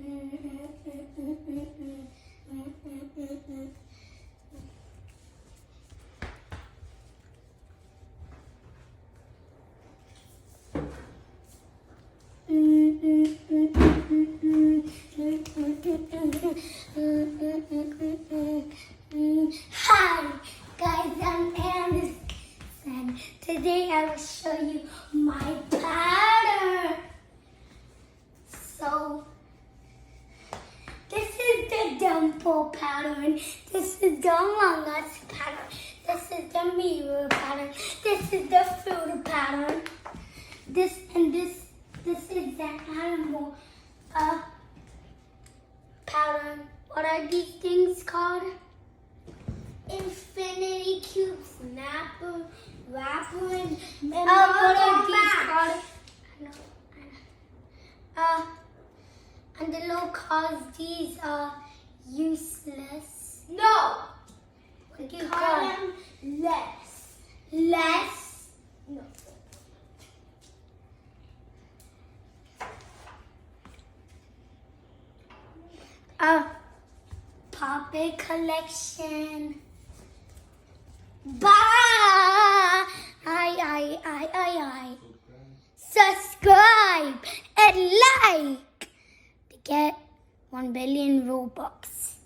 Hi guys, I'm Anderson. Today I will show you my pattern. So this is the Dumbo pattern. This is the Among Us pattern. This is the mirror pattern. This is the fruit pattern. This is the animal pattern. What are these things called? Infinity cube, snapper, wrapper, and what are these called? And the little cars, these are useless. No. What do you Call call them less. Less? No. Puppet collection. Bye. Subscribe and like to get 1 billion Robux.